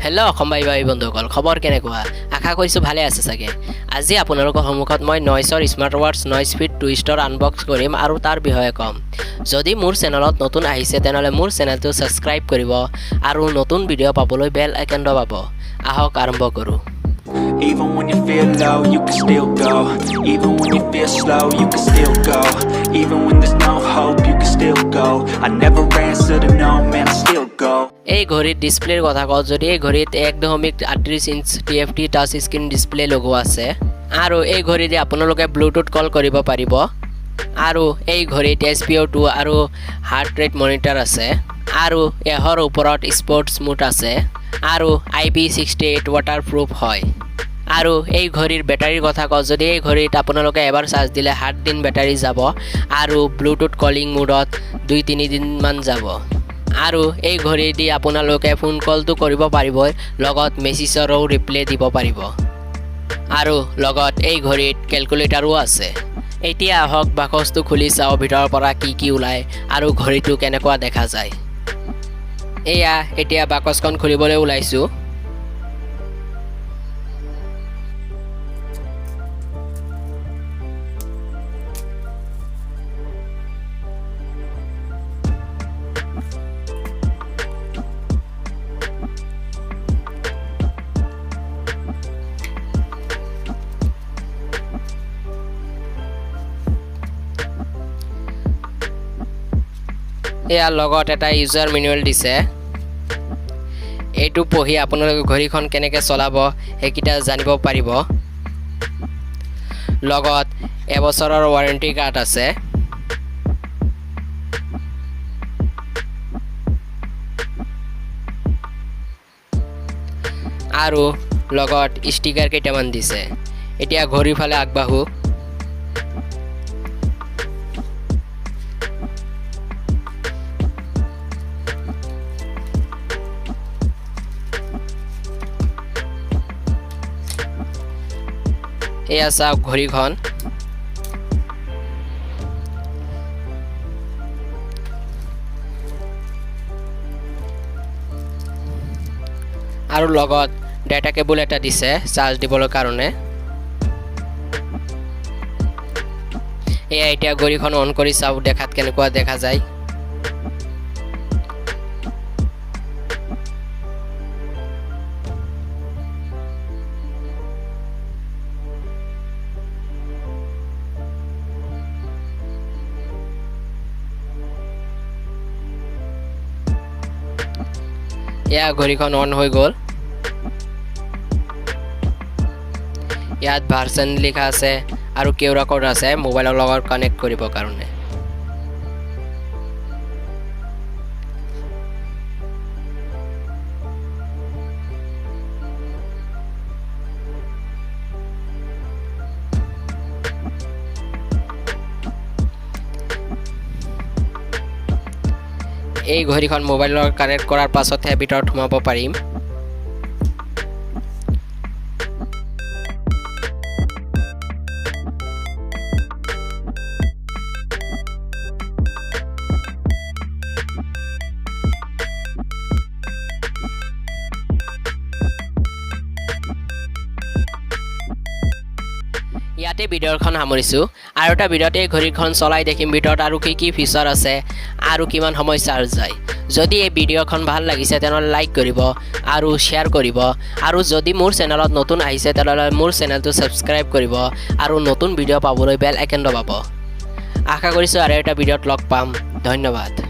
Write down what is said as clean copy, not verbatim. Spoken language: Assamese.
হেল্ল' অসমবাই ভাই বন্ধুসকল খবৰ কেনেকুৱা আশা কৰিছোঁ ভালে আছে চাগে আজি আপোনালোকৰ সন্মুখত মই নইছৰ স্মাৰ্টৱাচ নইজফিট টুইষ্টৰ আনবক্স কৰিম আৰু তাৰ বিষয়ে ক'ম যদি মোৰ চেনেলত নতুন আহিছে তেনেহ'লে মোৰ চেনেলটো ছাবস্ক্ৰাইব কৰিব আৰু নতুন ভিডিঅ' পাবলৈ বেল আইকন দবাব আহক আৰম্ভ কৰোঁ Even when you feel low, you can still go. Even when you feel slow, you can still go. Even when there's no hope, you can still go. I never answer to no, man, I still go. এই ঘড়িৰ ডিসপ্লেৰ কথা কওঁ যদি এই ঘড়িত 1.38 inch TFT touch screen display লগোৱা আছে আৰু এই ঘড়িতে আপোনালোকে ব্লুটুথ কল কৰিব পাৰিব আৰু এই ঘড়িত SPO2 আৰু হাৰ্ট ৰেট মনিটৰ আছে আৰু এহৰ ওপৰত স্পৰ্টছ মোড আছে আৰু IP68 ৱাটাৰপ্ৰুফ হয় আৰু এই ঘড়িৰ বেটাৰীৰ কথা কওঁ যদি এই ঘড়িত আপোনালোকে এবাৰ চাৰ্জ দিলে 7 দিন বেটাৰী যাব আৰু ব্লুটুথ কলিং মোডত 2-3 দিন মান যাব আৰু এই ঘড়ি দি আপোনালোকে ফোন কলটো কৰিব পাৰিব লগত মেছেজৰো ৰিপ্লাই দিব পাৰিব আৰু লগত এই ঘড়িত ক্যালকুলেটৰো আছে এতিয়া আহক বাকচটো খুলি চাও ভিতৰৰ পৰা কি ওলায় আৰু ঘড়িটো কেনেকুৱা দেখা যায় এয়া এতিয়া বাকচখন খুলিবলৈ ওলাইছো ইয়াৰ লগত এটা ইউজাৰ মেনুৱেল দিছে এইটো পঢ়ি আপোনালোকে ঘড়িখন কেনেকৈ চলাব হেকিটা জানিব পাৰিব লগত এবছৰৰ ওয়াৰেন্টি কাৰ্ড আছে আৰু লগত ষ্টিকাৰ কেইটামান দিছে এতিয়া ঘড়িৰ ফালে আগবাঢ়ো এয়া চাওক ঘড়িখন আৰু লগত ডাটা কেবল এটা দিছে চাৰ্জ দিবলৈ কাৰণে এয়া এতিয়া ঘড়িখন অন কৰি চাও দেখাত কেনেকুৱা দেখা যায় ইয়া ঘড়িখন অন হৈ গ'ল ইয়াত ভাৰ্সন লিখা আছে আৰু কিউআৰ কোড আছে মোবাইলৰ লগত কানেক্ট কৰিব কাৰণে এই ঘড়িখন মোবাইলৰ কানেক্ট কৰাৰ পাছতহে ভিতৰত সোমাব পাৰিম ইয়াতে ভিডিঅ'খন সামৰিছো আৰু এটা ভিডিঅ'ত এই ঘড়িখন চলাই দেখিম ভিতৰত আৰু কি ফিচাৰ আছে আৰু কিমান সময় চাৰ্জ যায় যদি এই ভিডিঅ'খন ভাল লাগিছে তেনেহ'লে লাইক কৰিব আৰু শ্বেয়াৰ কৰিব আৰু যদি মোৰ চেনেলত নতুন আহিছে তেনেহ'লে মোৰ চেনেলটো ছাবস্ক্ৰাইব কৰিব আৰু নতুন ভিডিঅ' পাবলৈ বেল আইকন দবাব আশা কৰিছোঁ আৰু এটা ভিডিঅ'ত লগ পাম ধন্যবাদ